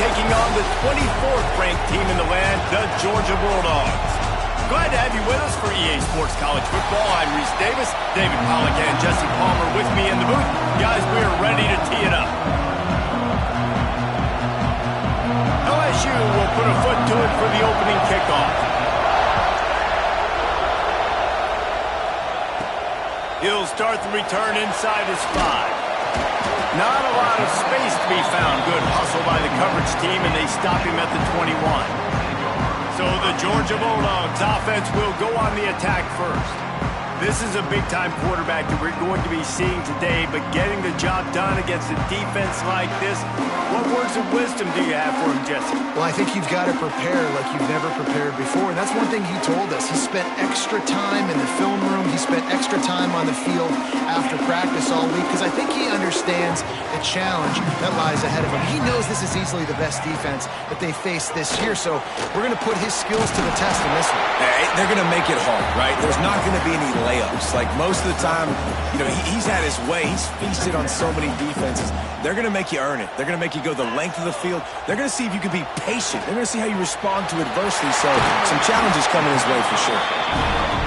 taking on the 24th ranked team in the land, the Georgia Bulldogs. Glad to have you with us for EA Sports College Football. I'm Reese Davis, David Pollack and Jesse Palmer with me in the booth. Guys, we are ready to tee it up. LSU will put a foot to it for the opening kickoff. He'll start the return inside his 5. Not a lot of space to be found. Good hustle by the coverage team, and they stop him at the 21. So the Georgia Bulldogs offense will go on the attack first. This is a big-time quarterback that we're going to be seeing today, but getting the job done against a defense like this, what words of wisdom do you have for him, Jesse? Well, I think you've got to prepare like you've never prepared before, and that's one thing he told us. He spent extra time in the film room. He spent extra time on the field after practice all week, because I think he understands the challenge that lies ahead of him. He knows this is easily the best defense that they face this year, so we're going to put his skills to the test in this one. They're going to make it hard, right? There's not going to be any layups. Like most of the time, you know, he's had his way. He's feasted on so many defenses. They're going to make you earn it. They're going to make you go the length of the field. They're going to see if you can be patient. They're going to see how you respond to adversity. So some challenges coming his way for sure.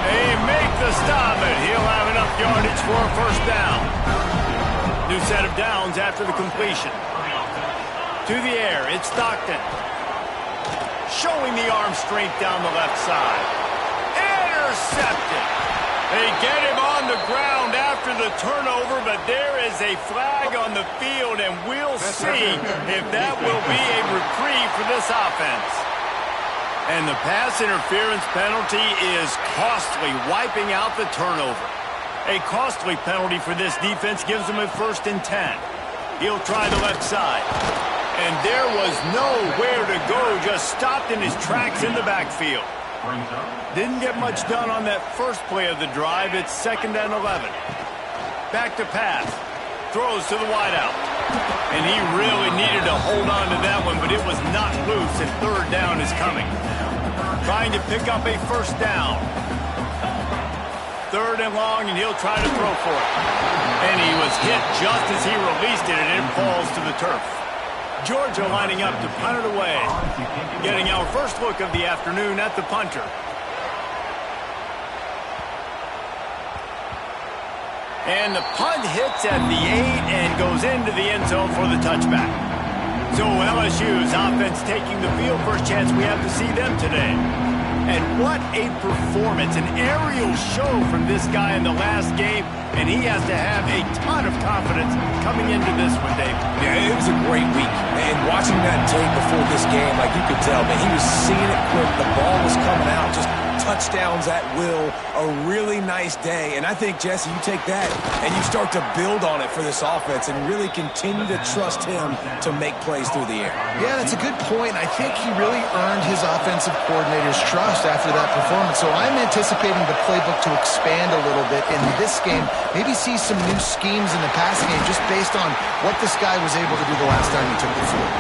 They make the stop, and he'll have enough yardage for a first down. New set of downs after the completion. To the air, it's Stockton. Showing the arm strength down the left side. Intercepted. They get him on the ground after the turnover, but there is a flag on the field, and we'll see if that will be a reprieve for this offense. And the pass interference penalty is costly, wiping out the turnover. A costly penalty for this defense gives them a 1st and 10. He'll try the left side. And there was nowhere to go, just stopped in his tracks in the backfield. Didn't get much done on that first play of the drive. It's 2nd and 11. Back to pass. Throws to the wideout. And he really needed to hold on to that one, but it was not loose, and 3rd down is coming. Trying to pick up a 1st down. 3rd and long, and he'll try to throw for it. And he was hit just as he released it, and it falls to the turf. Georgia lining up to punt it away. Getting our first look of the afternoon at the punter. And the punt hits at the 8 and goes into the end zone for the touchback. So LSU's offense taking the field. First chance we have to see them today. And what a performance, an aerial show from this guy in the last game, and he has to have a ton of confidence coming into this one, Dave. Yeah, it was a great week. And watching that tape before this game, like you could tell, man, he was seeing it quick. The ball was coming out, just touchdowns at will. A really nice day. And I think, Jesse, you take that and you start to build on it for this offense and really continue to trust him to make plays through the air. Yeah, that's a good point. I think he really earned his offensive coordinator's trust after that performance. So I'm anticipating the playbook to expand a little bit in this game. Maybe see some new schemes in the passing game just based on what this guy was able to do the last time he took the field.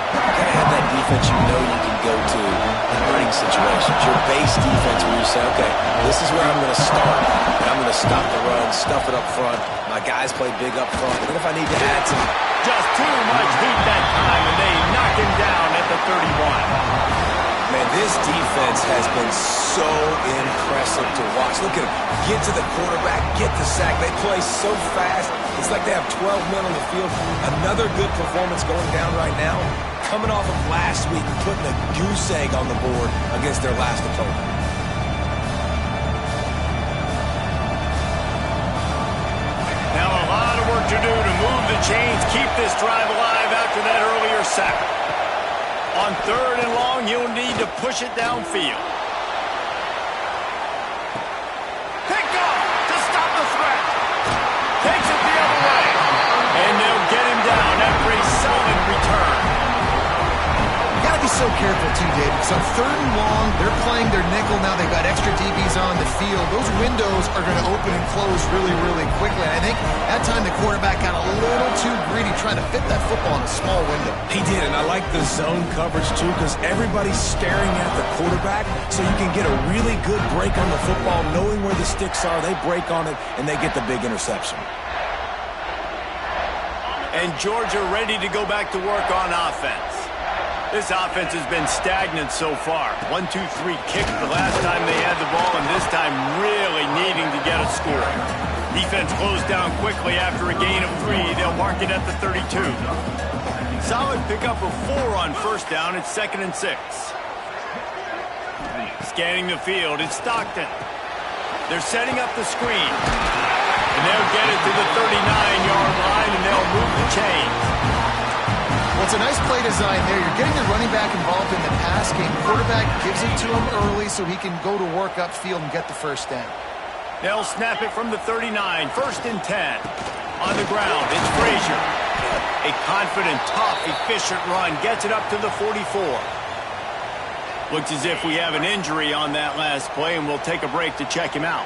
Gotta have that defense you know you can go to in running situations. Your base defense where you say, okay, this is where I'm going to start. And I'm going to stop the run, stuff it up front. My guys play big up front. But if I need to add some... Just too much heat that time, and they knock him down at the 31. Man, this defense has been so impressive to watch. Look at them. Get to the quarterback, get the sack. They play so fast. It's like they have 12 men on the field. Another good performance going down right now. Coming off of last week, putting a goose egg on the board against their last opponent. Now a lot of work to do to move the chains, keep this drive alive after that earlier sack. On 3rd and long, you'll need to push it downfield. Pick off to stop the threat. Takes it the other way. And they'll get him down after a solid return. You got to be so careful too, Dave, because on 3rd and long, they're playing their nickel now. They've got extra DBs on the field. Those windows are going to open and close really, really quickly. And I think that time the quarterback got a little too greedy trying to fit that football in a small window. He did, and I like the zone coverage too, because everybody's staring at the quarterback, so you can get a really good break on the football, knowing where the sticks are. They break on it, and they get the big interception. And Georgia ready to go back to work on offense. This offense has been stagnant so far. 1-2-3 kick the last time they had the ball, and this time really needing to get a score. Defense closed down quickly after a gain of 3. They'll mark it at the 32. Solid pickup of 4 on first down. It's 2nd and 6. Scanning the field, it's Stockton. They're setting up the screen. And they'll get it to the 39-yard line, and they'll move the chains. Well, it's a nice play design there. You're getting the running back involved in the pass game. Quarterback gives it to him early so he can go to work upfield and get the first down. They'll snap it from the 39. 1st and 10. On the ground, it's Frazier. A confident, tough, efficient run. Gets it up to the 44. Looks as if we have an injury on that last play, and we'll take a break to check him out.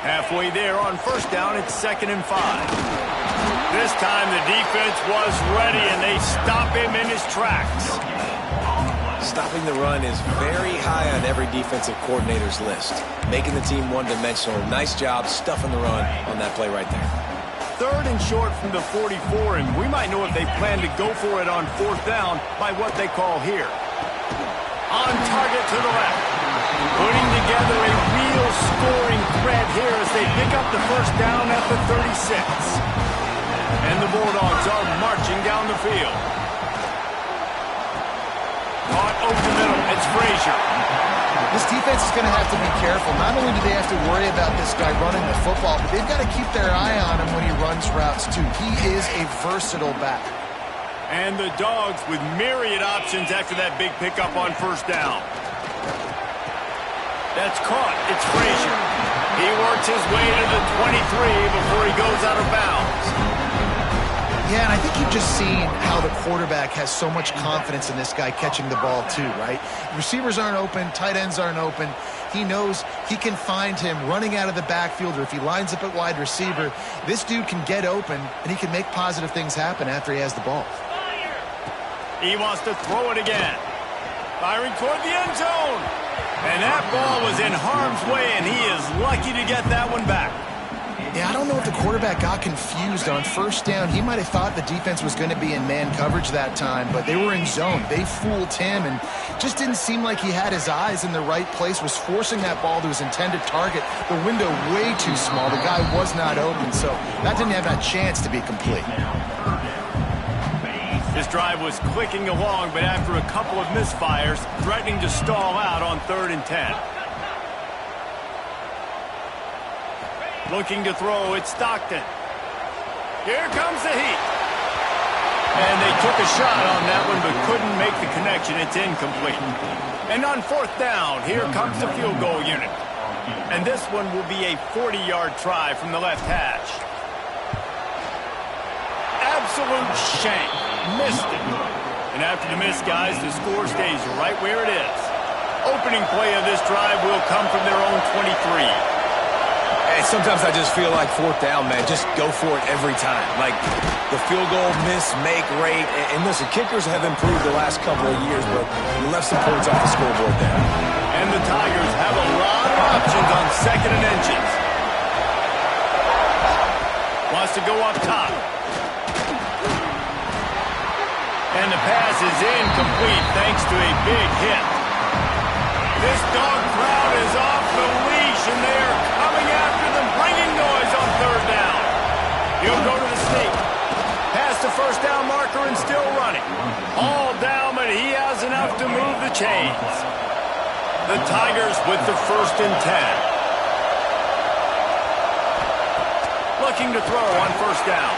Halfway there on first down, it's 2nd and 5. This time the defense was ready, and they stop him in his tracks. Stopping the run is very high on every defensive coordinator's list. Making the team one-dimensional. Nice job stuffing the run on that play right there. 3rd and short from the 44, and we might know if they plan to go for it on 4th down by what they call here. On target to the left. Putting together a real scoring threat here as they pick up the first down at the 36. And the Bulldogs are marching down the field. Caught over the middle. It's Frazier. This defense is going to have to be careful. Not only do they have to worry about this guy running the football, but they've got to keep their eye on him when he runs routes, too. He is a versatile back. And the Dogs with myriad options after that big pickup on first down. That's caught. It's Frazier. He works his way to the 23 before he goes out of bounds. Yeah, and I think you've just seen how the quarterback has so much confidence in this guy catching the ball too, right? Receivers aren't open, tight ends aren't open. He knows he can find him running out of the backfield, or if he lines up at wide receiver, this dude can get open, and he can make positive things happen after he has the ball. He wants to throw it again. Firing toward the end zone. And that ball was in harm's way, and he is lucky to get that one back. Yeah, I don't know if the quarterback got confused on first down. He might have thought the defense was going to be in man coverage that time, but they were in zone. They fooled him, and just didn't seem like he had his eyes in the right place, was forcing that ball to his intended target. The window way too small. The guy was not open, so that didn't have a chance to be complete. This drive was clicking along, but after a couple of misfires, threatening to stall out on 3rd and 10. Looking to throw, it's Stockton. Here comes the heat. And they took a shot on that one, but couldn't make the connection. It's incomplete. And on 4th down, here comes the field goal unit. And this one will be a 40-yard try from the left hash. Absolute shank. Missed it. And after the miss, guys, the score stays right where it is. Opening play of this drive will come from their own 23. And sometimes I just feel like 4th down, man. Just go for it every time. Like the field goal miss-make rate. And listen, kickers have improved the last couple of years, but you left some points off the scoreboard there. And the Tigers have a lot of options on 2nd and inches. Wants to go up top. And the pass is incomplete thanks to a big hit. This dog crowd is off the leash, and they are coming after them, bringing noise on 3rd down. He'll go to the sneak. Past the first down marker and still running. All down, but he has enough to move the chains. The Tigers with the 1st and 10. Looking to throw on first down.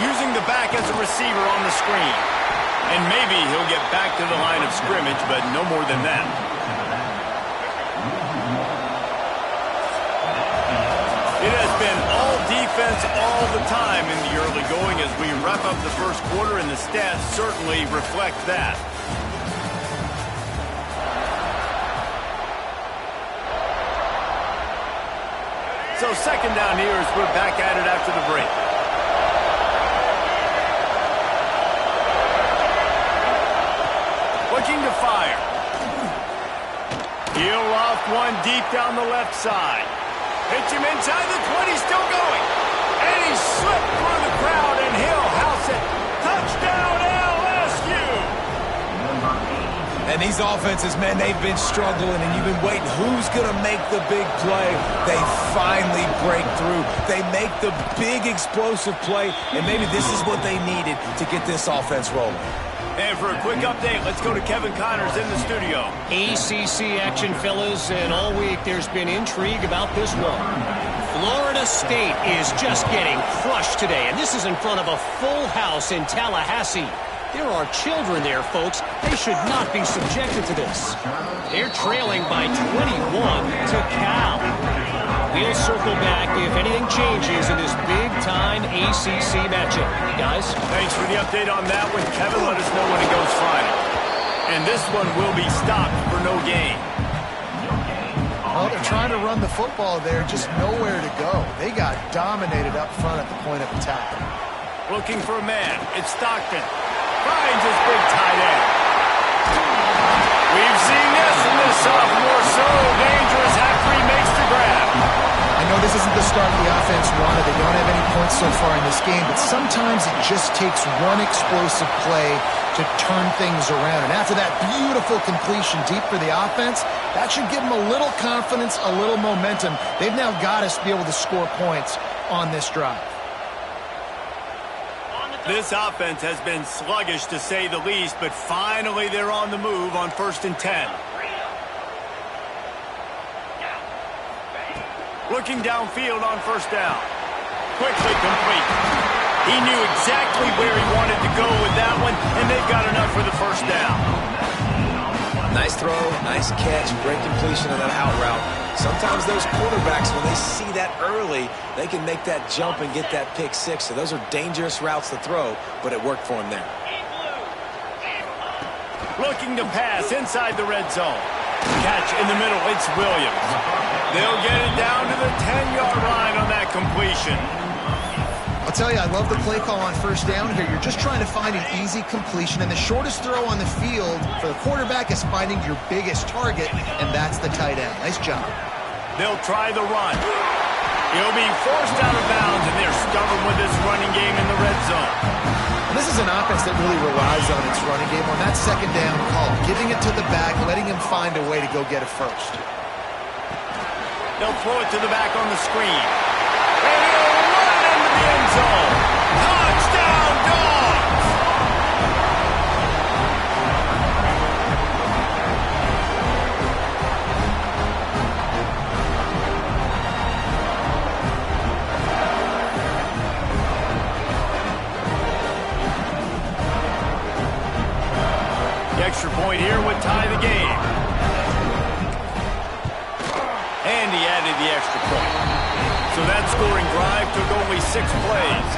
Using the back as a receiver on the screen. And maybe he'll get back to the line of scrimmage, but no more than that. It has been all defense all the time in the early going as we wrap up the first quarter, and the stats certainly reflect that. So 2nd down here as we're back at it after the break. Looking to fire. He'll loft one deep down the left side. Hits him inside the 20, still going. And he slipped through the crowd, and he'll house it. Touchdown, LSU! And these offenses, man, they've been struggling, and you've been waiting. Who's going to make the big play? They finally break through. They make the big explosive play, and maybe this is what they needed to get this offense rolling. And for a quick update, let's go to Kevin Connors in the studio. ACC action, fellas, and all week there's been intrigue about this one. Florida State is just getting crushed today, and this is in front of a full house in Tallahassee. There are children there, folks. They should not be subjected to this. They're trailing by 21 to Cal. We'll circle back if anything changes in this big-time ACC matchup. Guys? Thanks for the update on that one. Kevin, let us know when it goes final. And this one will be stopped for no gain. Well, they're trying to run the football there, just nowhere to go. They got dominated up front at the point of attack. Looking for a man. It's Stockton. Finds his big tight end. We've seen this from this sophomore. So dangerous after he makes the grab. I know this isn't the start the offense wanted. They don't have any points so far in this game, but sometimes it just takes one explosive play to turn things around. And after that beautiful completion deep for the offense, that should give them a little confidence, a little momentum. They've now got us to be able to score points on this drive. This offense has been sluggish to say the least, but finally they're on the move on 1st and 10. Looking downfield on 1st down. Quickly complete. He knew exactly where he wanted to go with that one, and they've got enough for the 1st down. Nice throw, nice catch, great completion on that out route. Sometimes those quarterbacks, when they see that early, they can make that jump and get that pick six. So those are dangerous routes to throw, but it worked for him there. Looking to pass inside the red zone. Catch in the middle, it's Williams. They'll get it down to the 10-yard line on that completion. I'll tell you, I love the play call on 1st down here. You're just trying to find an easy completion, and the shortest throw on the field for the quarterback is finding your biggest target, and that's the tight end. Nice job. They'll try the run. He'll be forced out of bounds, and they're stubborn with this running game in the red zone. And this is an offense that really relies on its running game on that 2nd down call, giving it to the back, letting him find a way to go get a first. They'll throw it to the back on the screen. And he'll run into the end zone. Touchdown, Dogs! The extra point here would tie the game. And he added the extra point. So that scoring drive took only 6 plays.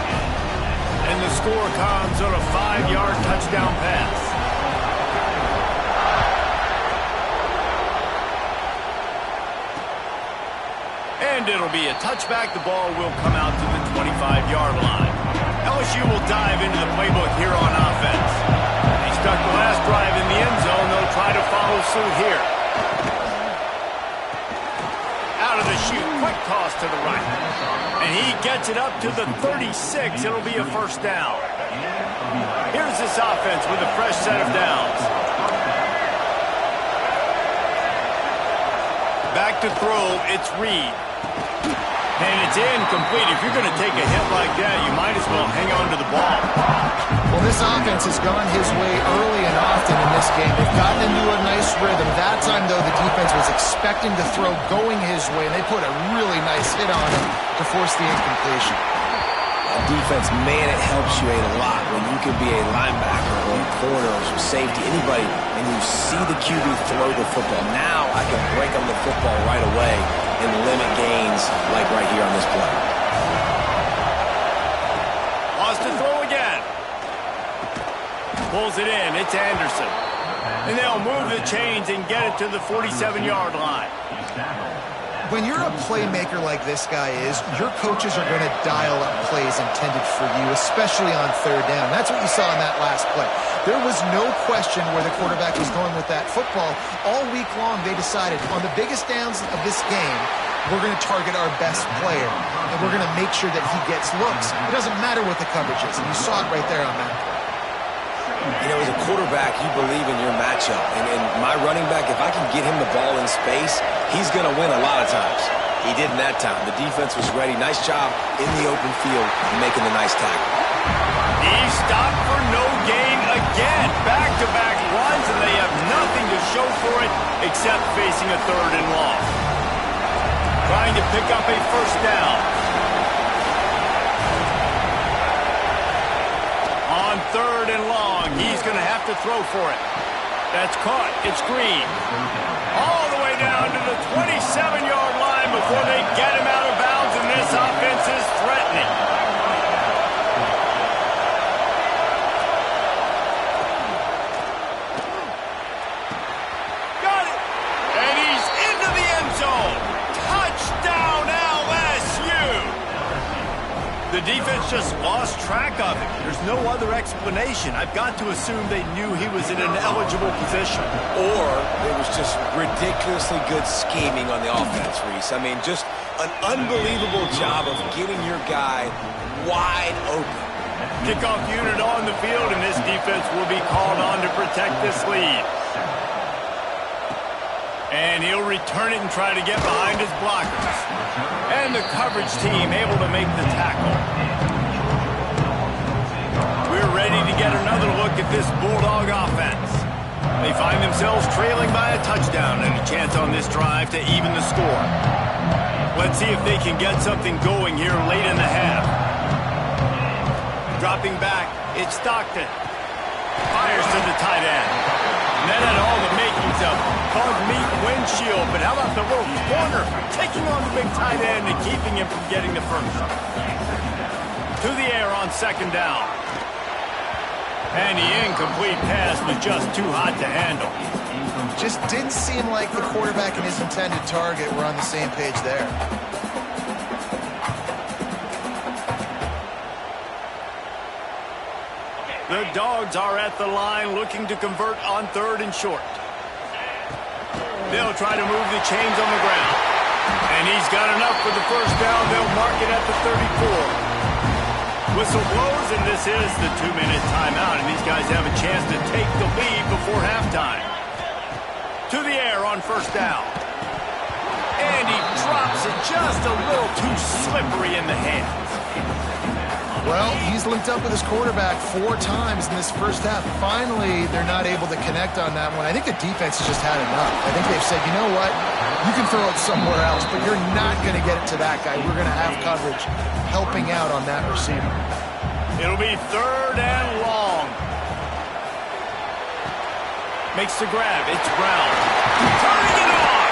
And the score comes on a 5-yard touchdown pass. And it'll be a touchback. The ball will come out to the 25-yard line. LSU will dive into the playbook here on offense. They stuck the last drive in the end zone. They'll try to follow suit here. Out of the chute, quick toss to the right. And he gets it up to the 36. It'll be a 1st down. Here's this offense with a fresh set of downs. Back to throw, it's Reed. And it's incomplete. If you're going to take a hit like that, you might as well hang on to the ball. Well, this offense has gone his way early and often in this game. They've gotten into a nice rhythm. That time, though, the defense was expecting the throw going his way, and they put a really nice hit on him to force the incompletion. Defense, man, it helps you a lot when you can be a linebacker or a corner or safety, anybody, and you see the QB throw the football. Now I can break on the football right away and limit gains like right here on this play. Lost to throw again. Pulls it in. It's Anderson. And they'll move the chains and get it to the 47-yard line. When you're a playmaker like this guy is, your coaches are going to dial up plays intended for you, especially on 3rd down. That's what you saw in that last play. There was no question where the quarterback was going with that football. All week long, they decided on the biggest downs of this game, we're going to target our best player, and we're going to make sure that he gets looks. It doesn't matter what the coverage is, and you saw it right there on that play. You know, as a quarterback, you believe in your matchup. And my running back, if I can get him the ball in space, he's going to win a lot of times. He didn't that time. The defense was ready. Nice job in the open field and making the nice tackle. He stopped for no gain again. Back-to-back runs, and they have nothing to show for it except facing a 3rd and long. Trying to pick up a first down. On 3rd and long, he's going to have to throw for it. That's caught. It's Green. All the way down to the 27-yard line before they get him out of bounds, and this offense is threatening. Got it. And he's into the end zone. Touchdown, LSU. The defense just lost track of him. There's no other explanation. I've got to assume they knew he was in an eligible position. Or it was just ridiculously good scheming on the offense, Reese. I mean, just an unbelievable job of getting your guy wide open. Kickoff unit on the field, and this defense will be called on to protect this lead. And he'll return it and try to get behind his blockers. And the coverage team able to make the tackle. We're ready to get another look at this Bulldog offense. They find themselves trailing by a touchdown and a chance on this drive to even the score. Let's see if they can get something going here late in the half. Dropping back, it's Stockton. Fires to the tight end. And that had all the makings of bug meat windshield, but how about the little corner taking on the big tight end and keeping him from getting the first? To the air on 2nd down. And the incomplete pass was just too hot to handle. Just didn't seem like the quarterback and his intended target were on the same page there. The Dogs are at the line looking to convert on 3rd and short. They'll try to move the chains on the ground. And he's got enough for the first down. They'll mark it at the 34. Whistle blows, and this is the 2-minute timeout. And these guys have a chance to take the lead before halftime. To the air on 1st down. And he drops it just a little too slippery in the hands. Well, he's linked up with his quarterback 4 times in this first half. Finally, they're not able to connect on that one. I think the defense has just had enough. I think they've said, you know what? You can throw it somewhere else, but you're not going to get it to that guy. We're going to have coverage helping out on that receiver. It'll be 3rd and long. Makes the grab. It's Brown. Turning it on.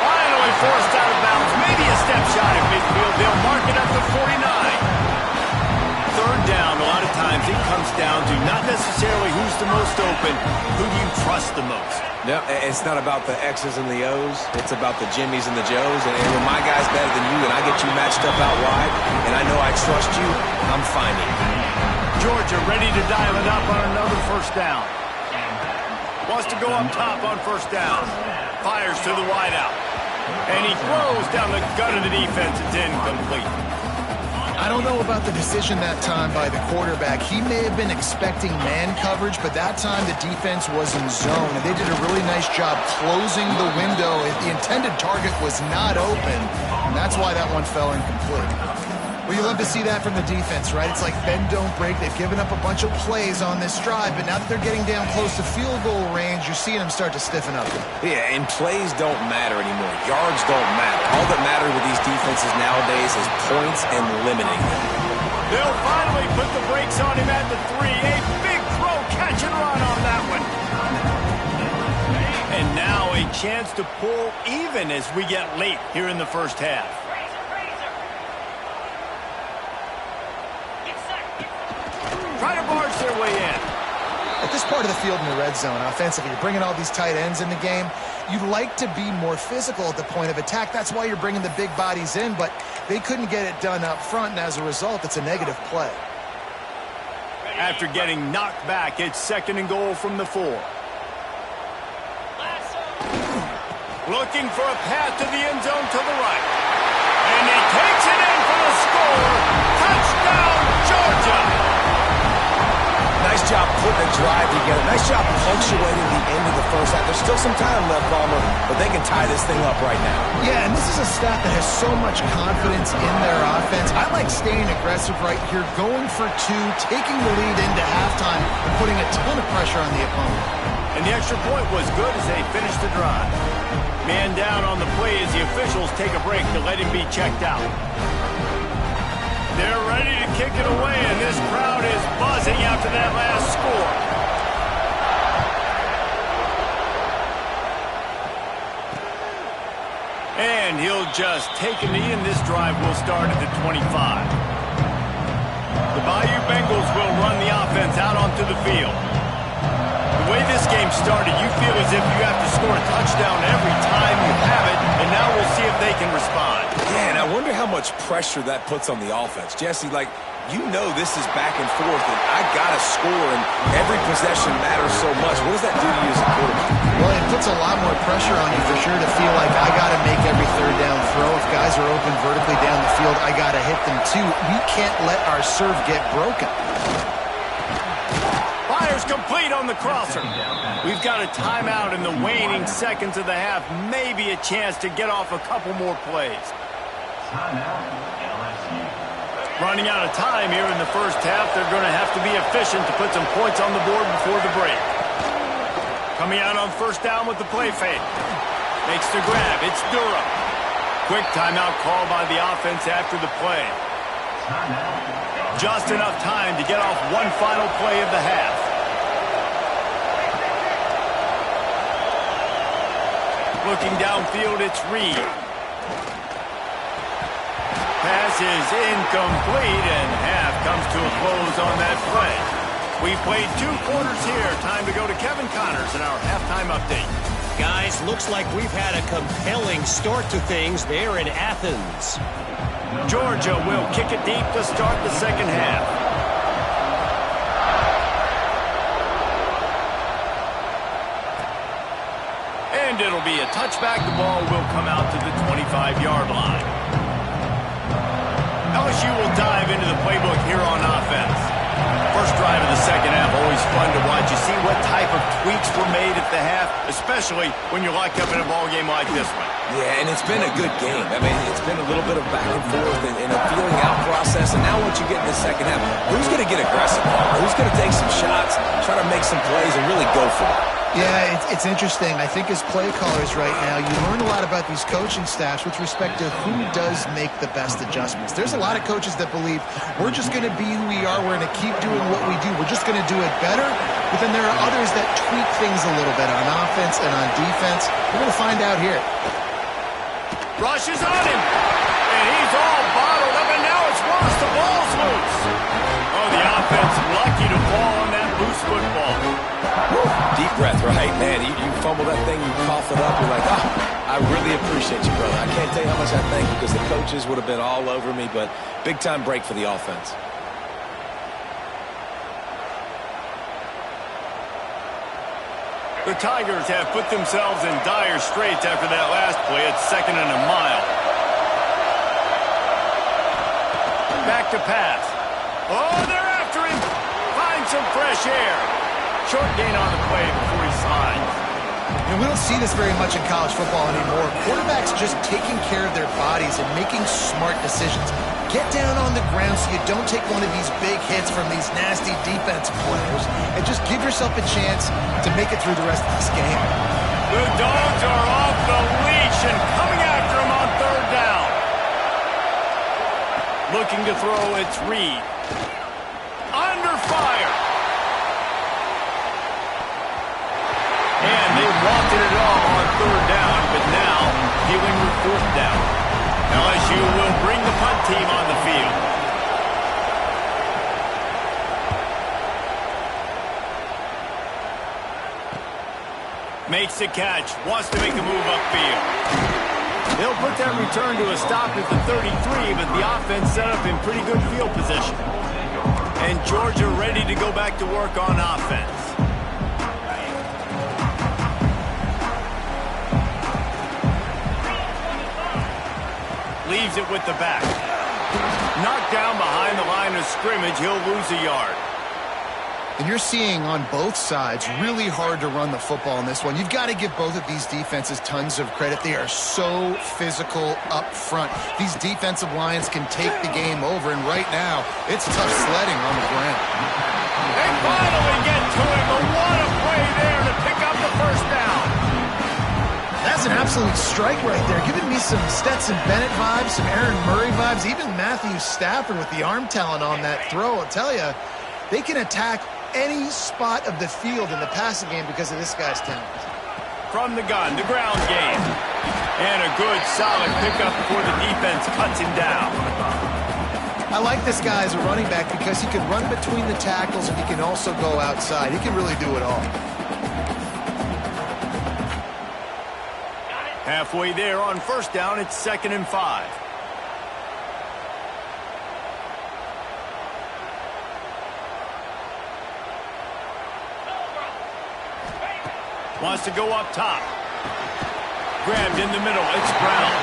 Finally forced out of bounds. Maybe a step shot at midfield. They'll mark it at the 49. 3rd down, a lot of times it comes down to not necessarily who's the most open, who do you trust the most? No, it's not about the X's and the O's. It's about the Jimmies and the Joes. And when my guy's better than you and I get you matched up out wide, and I know I trust you, I'm finding you. Georgia ready to dial it up on another 1st down. Wants to go up top on 1st down. Fires to the wideout. And he throws down the gut of the defense. It's incomplete. I don't know about the decision that time by the quarterback. He may have been expecting man coverage, but that time the defense was in zone, and they did a really nice job closing the window. The intended target was not open, and that's why that one fell incomplete. Well, you love to see that from the defense, right? It's like bend, don't break. They've given up a bunch of plays on this drive, but now that they're getting down close to field goal range, you're seeing them start to stiffen up. Yeah, and plays don't matter anymore. Yards don't matter. All that matters with these defenses nowadays is points and limiting them. They'll finally put the brakes on him at the 3. A big throw, catch and run on that one. And now a chance to pull even as we get late here in the first half. Try to barge their way in. At this part of the field in the red zone, offensively, you're bringing all these tight ends in the game. You'd like to be more physical at the point of attack. That's why you're bringing the big bodies in, but they couldn't get it done up front, and as a result, it's a negative play. After getting knocked back, it's 2nd and goal from the 4. Looking for a path to the end zone to the right. And he takes it in for the score. Touchdown, Georgia! Nice Nice job putting a drive together. Nice job punctuating the end of the first half. There's still some time left, Palmer, but they can tie this thing up right now. Yeah, and this is a staff that has so much confidence in their offense. I like staying aggressive right here, going for two, taking the lead into halftime, and putting a ton of pressure on the opponent. And the extra point was good as they finished the drive. Man down on the play as the officials take a break to let him be checked out. They're ready to kick it away, and this crowd is buzzing after that last score. And he'll just take a knee, and this drive will start at the 25. The Bayou Bengals will run the offense out onto the field. The way this game started, you feel as if you have to score a touchdown every time you have it, and now we'll see if they can respond. Yeah, and I wonder how much pressure that puts on the offense. Jesse, like, you know this is back and forth, and I got to score, and every possession matters so much. What does that do to you as a quarterback? Well, it puts a lot more pressure on you for sure to feel like I got to make every third down throw. If guys are open vertically down the field, I got to hit them too. We can't let our serve get broken. Fires complete on the crosser. We've got a timeout in the waning seconds of the half. Maybe a chance to get off a couple more plays. Running out of time here in the first half. They're going to have to be efficient to put some points on the board before the break. Coming out on first down with the play fake. Makes the grab. It's Durham. Quick timeout call by the offense after the play. Just enough time to get off one final play of the half. Looking downfield, it's Reed. Pass is incomplete, and half comes to a close on that play. We played 2 quarters here. Time to go to Kevin Connors in our halftime update. Guys, looks like we've had a compelling start to things there in Athens. Georgia will kick it deep to start the second half. And it'll be a touchback. The ball will come out to the 25-yard line. LSU will dive into the playbook here on offense. First drive of the second half, always fun to watch. You see what type of tweaks were made at the half, especially when you're locked up in a ball game like this one. Yeah, and it's been a good game. I mean, it's been a little bit of back and forth and a feeling out process. And now once you get in the second half, who's going to get aggressive? Who's going to take some shots, try to make some plays, and really go for it? Yeah, it's interesting. I think as play callers right now, you learn a lot about these coaching staffs with respect to who does make the best adjustments. There's a lot of coaches that believe we're just going to be who we are. We're going to keep doing what we do. We're just going to do it better. But then there are others that tweak things a little bit on offense and on defense. We're going to find out here. Rush is on him. And he's all bottled up, and now it's Ross. The ball's loose. Oh, the offense lucky to fall on that loose football. Deep breath, right? Man, you fumble that thing, you cough it up, you're like, I really appreciate you, brother. I can't tell you how much I thank you because the coaches would have been all over me, but big-time break for the offense. The Tigers have put themselves in dire straits after that last play. It's 2nd and a mile. Back to pass. Oh, they're after him. Find some fresh air. Short gain on the play before he slides. And we don't see this very much in college football anymore. Quarterbacks just taking care of their bodies and making smart decisions. Get down on the ground so you don't take one of these big hits from these nasty defensive players, and just give yourself a chance to make it through the rest of this game. The Dogs are off the leash and coming after him on 3rd down. Looking to throw, it's Reed. Under fire. And they wanted it all on 3rd down, but now dealing with 4th down. LSU will bring the punt team on the field. Makes the catch, wants to make a move upfield. They'll put that return to a stop at the 33, but the offense set up in pretty good field position. And Georgia ready to go back to work on offense. Leaves it with the back. Knocked down behind the line of scrimmage. He'll lose a yard. And you're seeing on both sides really hard to run the football in this one. You've got to give both of these defenses tons of credit. They are so physical up front. These defensive lines can take the game over, and right now, it's tough sledding on the ground. They finally get to him, but what a play there to pick up the first down. That's an absolute strike right there, giving me some Stetson Bennett vibes, some Aaron Murray vibes, even Matthew Stafford with the arm talent on that throw. I'll tell you, they can attack any spot of the field in the passing game because of this guy's talent. From the gun, the ground game. And a good, solid pickup before the defense cuts him down. I like this guy as a running back because he can run between the tackles and he can also go outside. He can really do it all. Halfway there on first down, it's 2nd and 5. Wants to go up top. Grabbed in the middle. It's Brown.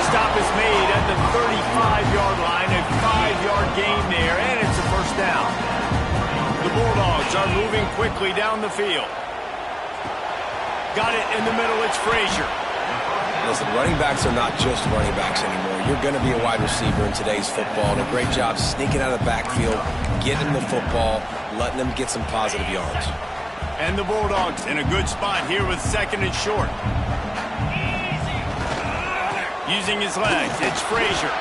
Stop is made at the 35-yard line. A 5-yard gain there, and it's a first down. The Bulldogs are moving quickly down the field. Got it in the middle. It's Frazier. Listen, running backs are not just running backs anymore. You're going to be a wide receiver in today's football, and a great job sneaking out of the backfield, getting the football, letting them get some positive yards. And the Bulldogs in a good spot here with 2nd and short. Using his legs, it's Frazier.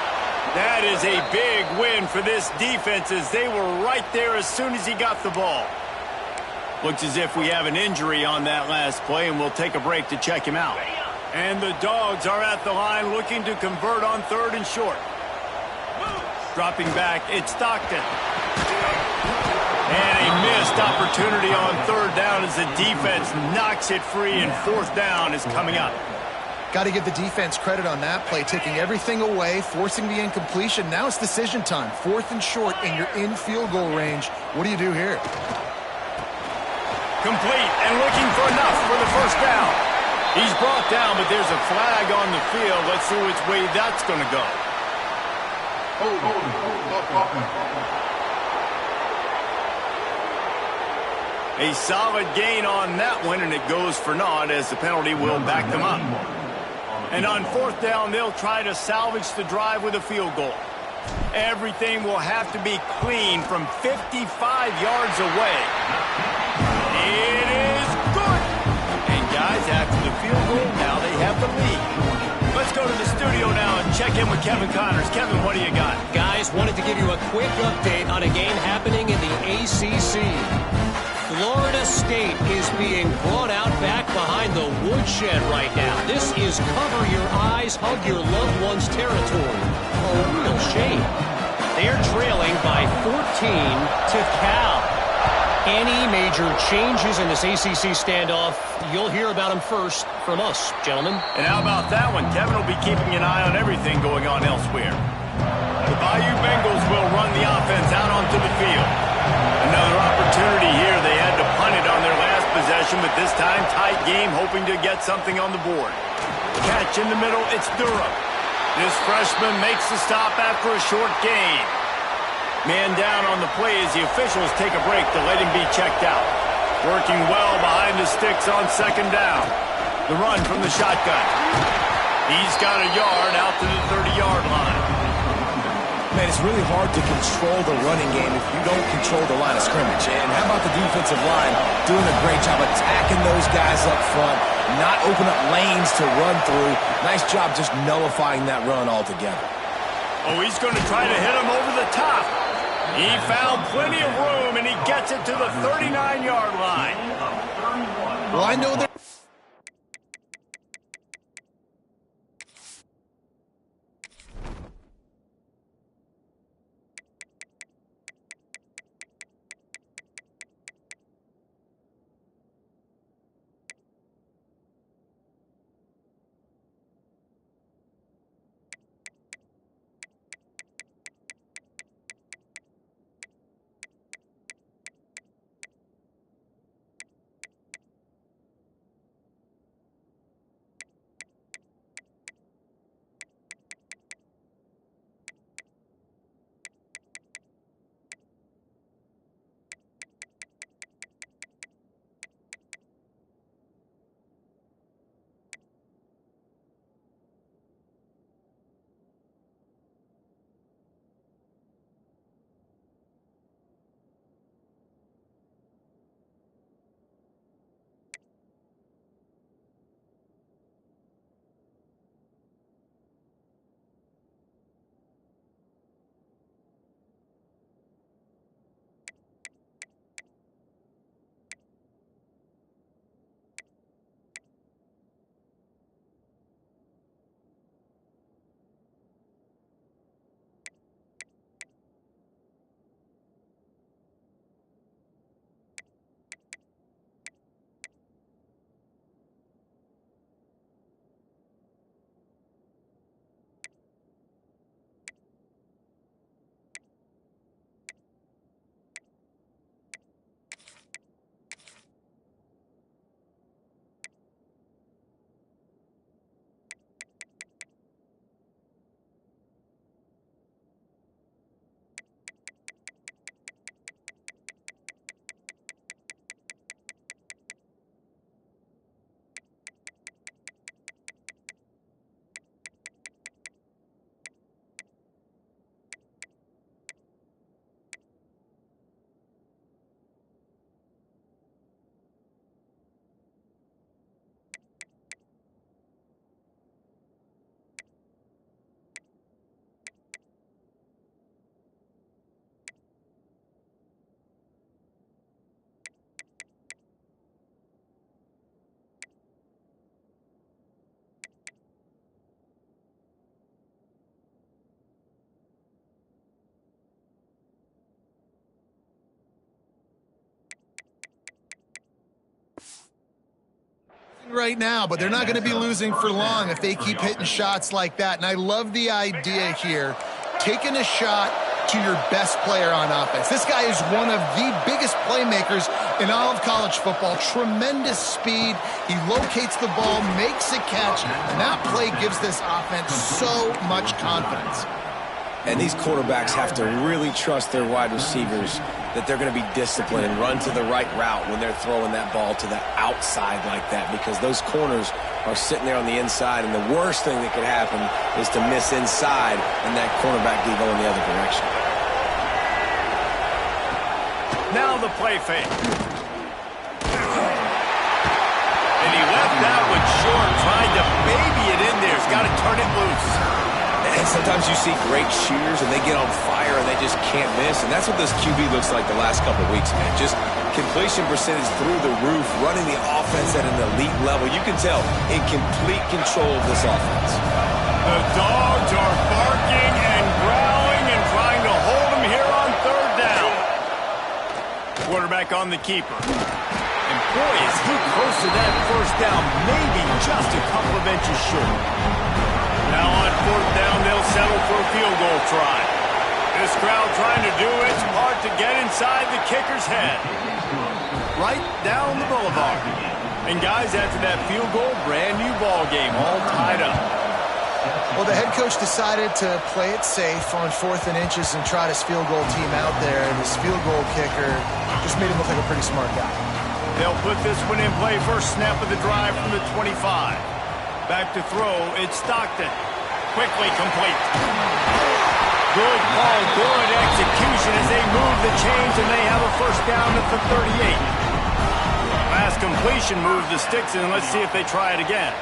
That is a big win for this defense as they were right there as soon as he got the ball. Looks as if we have an injury on that last play, and we'll take a break to check him out. And the Dogs are at the line looking to convert on 3rd and short. Dropping back, it's Stockton. And a missed opportunity on 3rd down as the defense knocks it free, and 4th down is coming up. Got to give the defense credit on that play, taking everything away, forcing the incompletion. Now it's decision time. 4th and short, and you're in field goal range. What do you do here? Complete and looking for enough for the first down. He's brought down, but there's a flag on the field. Let's see which way that's going to go. A solid gain on that one, and it goes for naught as the penalty will back them up. And on 4th down, they'll try to salvage the drive with a field goal. Everything will have to be clean from 55 yards away. It is good. And guys, after the field goal, now they have the lead. Let's go to the studio now and check in with Kevin Connors. Kevin, what do you got? Guys, wanted to give you a quick update on a game happening in the ACC. Florida State is being brought out back behind the woodshed right now. This is cover your eyes, hug your loved ones territory. A real shame. They're trailing by 14 to Cal. Any major changes in this ACC standoff, you'll hear about them first from us, gentlemen. And how about that one? Kevin will be keeping an eye on everything going on elsewhere. The Bayou Bengals will run the offense out onto the field. Another opportunity here. They had to punt it on their last possession, but this time tight game, hoping to get something on the board. Catch in the middle, it's Durham. This freshman makes the stop after a short gain. Man down on the play as the officials take a break to let him be checked out. Working well behind the sticks on 2nd down. The run from the shotgun. He's got a yard out to the 30-yard line. Man, it's really hard to control the running game if you don't control the line of scrimmage. And how about the defensive line doing a great job attacking those guys up front, not open up lanes to run through. Nice job just nullifying that run altogether. Oh, he's going to try to hit him over the top. He found plenty of room, and he gets it to the 39-yard line. Well, I know that. right now, but they're not going to be losing for long if they keep hitting shots like that. And I love the idea here, taking a shot to your best player on offense. This guy is one of the biggest playmakers in all of college football. Tremendous speed. He locates the ball, makes a catch, and that play gives this offense so much confidence. And these quarterbacks have to really trust their wide receivers that they're going to be disciplined and run to the right route when they're throwing that ball to the outside like that, because those corners are sitting there on the inside, and the worst thing that could happen is to miss inside and that cornerback be going the other direction. Now the play fake. And he left that one short, trying to baby it in there. He's got to turn it loose. And sometimes you see great shooters and they get on fire and they just can't miss. And that's what this QB looks like the last couple of weeks, man. Just completion percentage through the roof, running the offense at an elite level. You can tell in complete control of this offense. The dogs are barking and growling and trying to hold him here on third down. Quarterback on the keeper. And boy, is he close to that first down, maybe just a couple of inches short. Now on fourth down, they'll settle for a field goal try. This crowd trying to do its part to get inside the kicker's head. Right down the boulevard. And guys, after that field goal, brand new ball game, all tied up. Well, the head coach decided to play it safe on 4th and inches and trot his field goal team out there. And his field goal kicker just made him look like a pretty smart guy. They'll put this one in play. First snap of the drive from the 25. Back to throw, it's Stockton. Quickly complete. Good ball, good execution as they move the chains, and they have a first down at the 38. Last completion moves the sticks, and let's see if they try it again.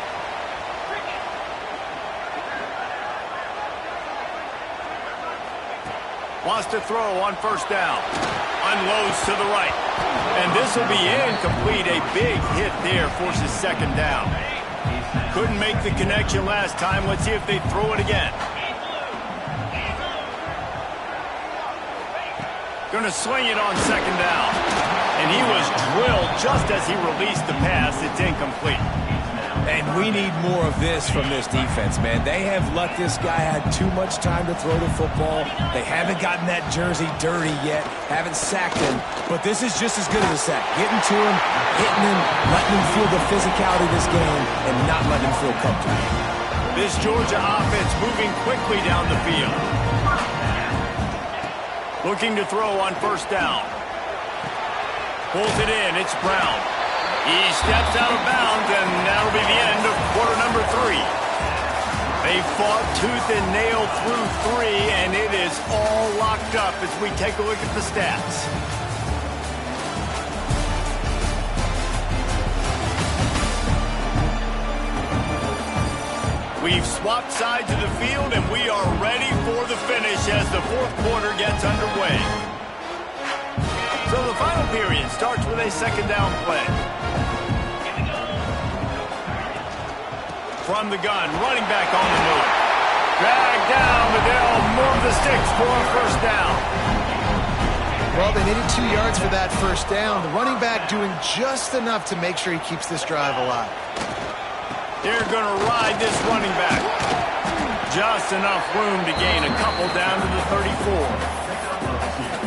Wants to throw on first down. Unloads to the right. And this will be incomplete. A big hit there forces second down. Couldn't make the connection last time. Let's see if they throw it again. Gonna swing it on second down. And he was drilled just as he released the pass. It's incomplete. And we need more of this from this defense, man. They have let this guy have too much time to throw the football. They haven't gotten that jersey dirty yet, haven't sacked him. But this is just as good as a sack. Getting to him, hitting him, letting him feel the physicality of this game, and not letting him feel comfortable. This Georgia offense moving quickly down the field. Looking to throw on first down. Pulls it in, it's Brown. He steps out of bounds, and that'll be the end of quarter number 3. They fought tooth and nail through 3, and it is all locked up as we take a look at the stats. We've swapped sides of the field, and we are ready for the finish as the fourth quarter gets underway. So the final period starts with a second down play. From the gun, running back on the move. Dragged down, but they'll move the sticks for a first down. Well, they needed 2 yards for that first down. The running back doing just enough to make sure he keeps this drive alive. They're going to ride this running back. Just enough room to gain a couple down to the 34.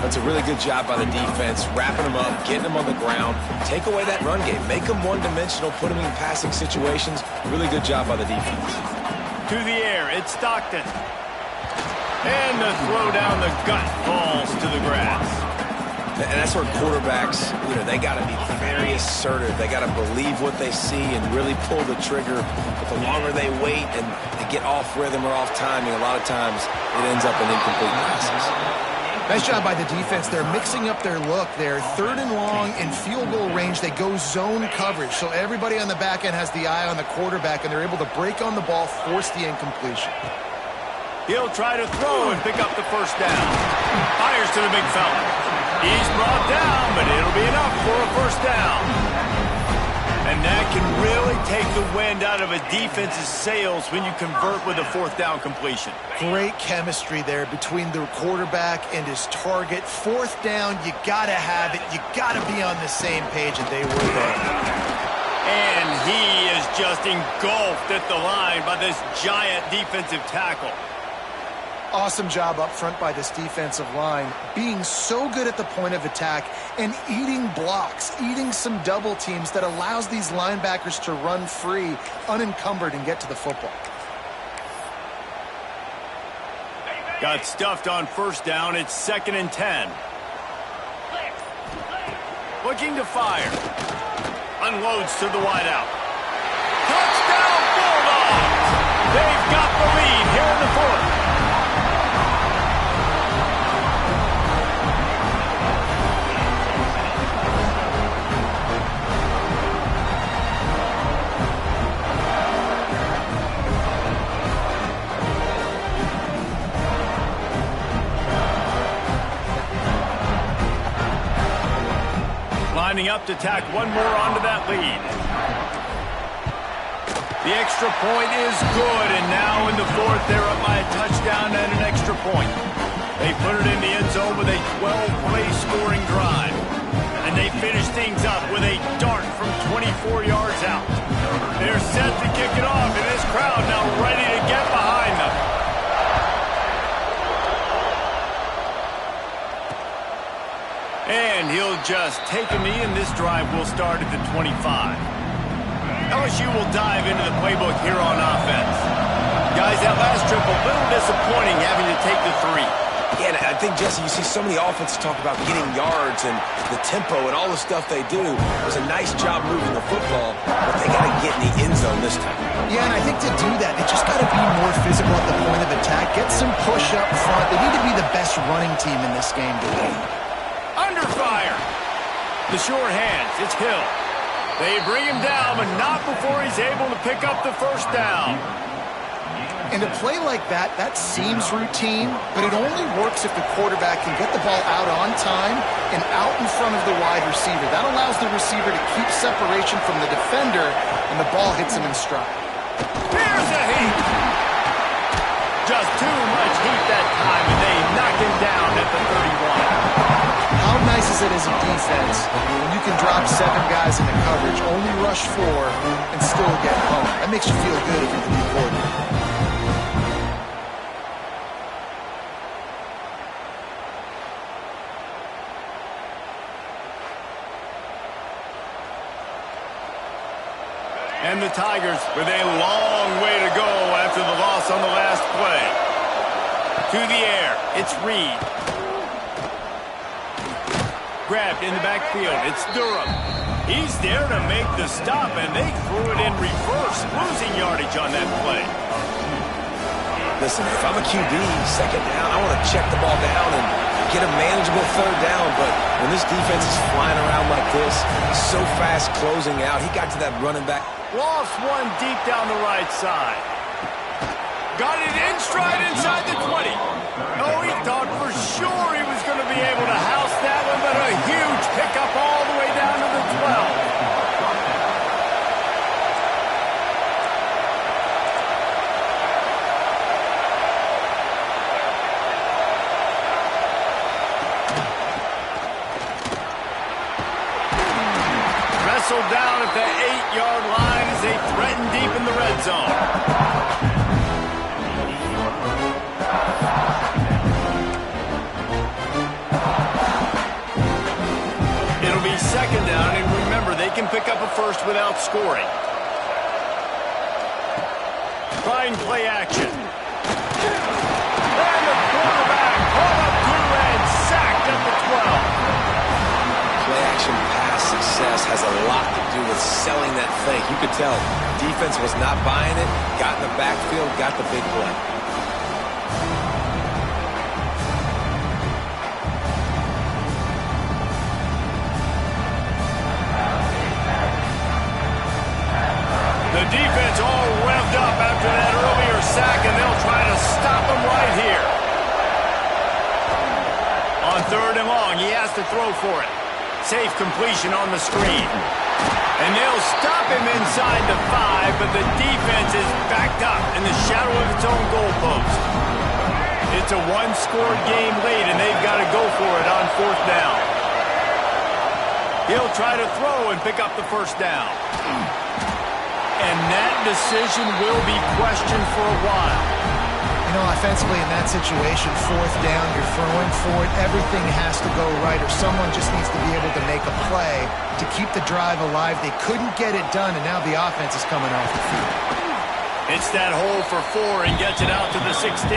That's a really good job by the defense, wrapping them up, getting them on the ground. Take away that run game. Make them one-dimensional, put them in passing situations. Really good job by the defense. To the air, it's Stockton. And the throw down the gut falls to the grass. And that's where quarterbacks, they got to be very assertive. They got to believe what they see and really pull the trigger. But the longer they wait and they get off rhythm or off timing, a lot of times it ends up in incomplete passes. Nice job by the defense. They're mixing up their look. They're 3rd and long in field goal range. They go zone coverage. So everybody on the back end has the eye on the quarterback, and they're able to break on the ball, force the incompletion. He'll try to throw and pick up the first down. Fires to the big fella. He's brought down, but it'll be enough for a first down. And that can really take the wind out of a defense's sails when you convert with a 4th down completion. Great chemistry there between the quarterback and his target. 4th down, you got to have it. You got to be on the same page, and they were there. And he is just engulfed at the line by this giant defensive tackle. Awesome job up front by this defensive line, being so good at the point of attack and eating blocks, eating some double teams that allows these linebackers to run free, unencumbered, and get to the football. Got stuffed on first down. It's 2nd and 10. Looking to fire. Unloads to the wideout. Touchdown Bulldogs! They've got the lead here in the 4th. Lining up to tack one more onto that lead. The extra point is good, and now in the 4th, they're up by a touchdown and an extra point. They put it in the end zone with a 12-play scoring drive. And they finish things up with a dart from 24 yards out. They're set to kick it off, and this crowd now ready to get behind them. And he'll just take a knee, and this drive will start at the 25. LSU will dive into the playbook here on offense. Guys, that last trip, a little disappointing having to take the 3. Yeah, and I think, Jesse, you see so many offenses talk about getting yards and the tempo and all the stuff they do. It was a nice job moving the football, but they got to get in the end zone this time. Yeah, and I think to do that, they just got to be more physical at the point of attack, get some push up front. They need to be the best running team in this game today. Under fire. The short hands. It's Hill. They bring him down, but not before he's able to pick up the first down. And a play like that, that seems routine, but it only works if the quarterback can get the ball out on time and out in front of the wide receiver. That allows the receiver to keep separation from the defender, and the ball hits him in stride. Here's a heat. Just too much heat that time, and they knock him down at the 31. How nice is it as a defense when you can drop 7 guys into coverage, only rush 4, and still get home? That makes you feel good if you're the new coordinator. And the Tigers with a long way to go after the loss on the last play. To the air, it's Reed. Grabbed in the backfield, it's Durham. He's there to make the stop, and they threw it in reverse, losing yardage on that play. Listen, if I'm a QB, 2nd down, I want to check the ball down and get a manageable 3rd down, but when this defense is flying around like this, so fast closing out, he got to that running back. Lost one deep down the right side. Got it in stride inside the 20. Oh, he thought for sure he was going to be able to house that one, but a huge pickup all the way down to the 12. Down at the 8-yard line as they threaten deep in the red zone. It'll be 2nd down, and remember, they can pick up a first without scoring. Trying play action. And the quarterback pulled up through and sacked at the 12. Play action pass success has a lot to do with selling that fake. You could tell defense was not buying it, got in the backfield, got the big play. The defense all revved up after that earlier sack, and they'll try to stop him right here. On 3rd and long, he has to throw for it. Safe completion on the screen. And they'll stop him inside the 5, but the defense is backed up in the shadow of its own goalpost. It's a one-scored game late, and they've got to go for it on 4th down. He'll try to throw and pick up the first down. And that decision will be questioned for a while. You know, offensively in that situation, fourth down, you're throwing for it, everything has to go right, or someone just needs to be able to make a play to keep the drive alive. They couldn't get it done, and now the offense is coming off the field. It's that hole for 4 and gets it out to the 16.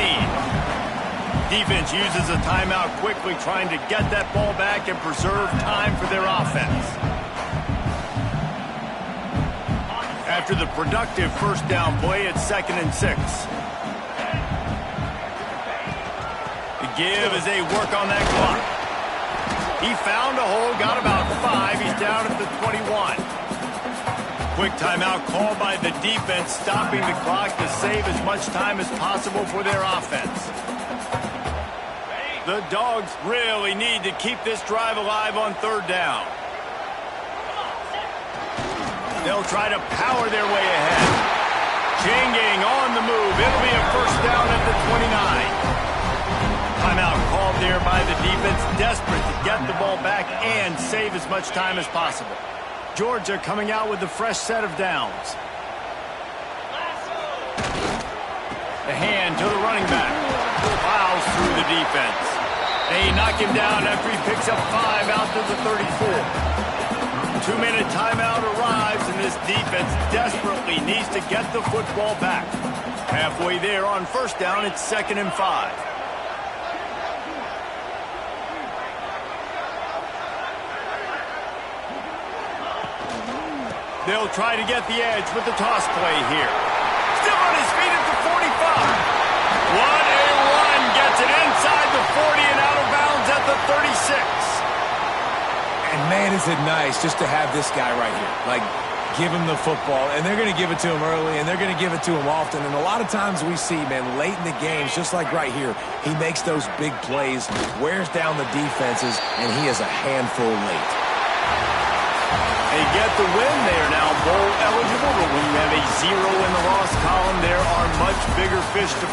Defense uses a timeout quickly, trying to get that ball back and preserve time for their offense. After the productive first down play, it's 2nd and 6. The give as they work on that clock. He found a hole, got about 5. He's down at the 21. Quick timeout called by the defense, stopping the clock to save as much time as possible for their offense. The Dogs really need to keep this drive alive on 3rd down. They'll try to power their way ahead. Changing on the move. It'll be a first down at the 29. Timeout called there by the defense, desperate to get the ball back and save as much time as possible. Georgia coming out with a fresh set of downs. The hand to the running back. Plows through the defense. They knock him down after he picks up 5 out to the 34. 2-minute timeout arrives, and this defense desperately needs to get the football back. Halfway there on first down, it's 2nd and 5. They'll try to get the edge with the toss play here. Still on his feet at the 45. What a run. Gets it inside the 40 and out of bounds at the 36. And man, is it nice just to have this guy right here. Like, give him the football, and they're going to give it to him early, and they're going to give it to him often. And a lot of times we see, man, late in the games, just like right here, he makes those big plays, wears down the defenses, and he is a handful late. They get the win. They are now bowl eligible, but when you have a 0 in the loss column, there are much bigger fish to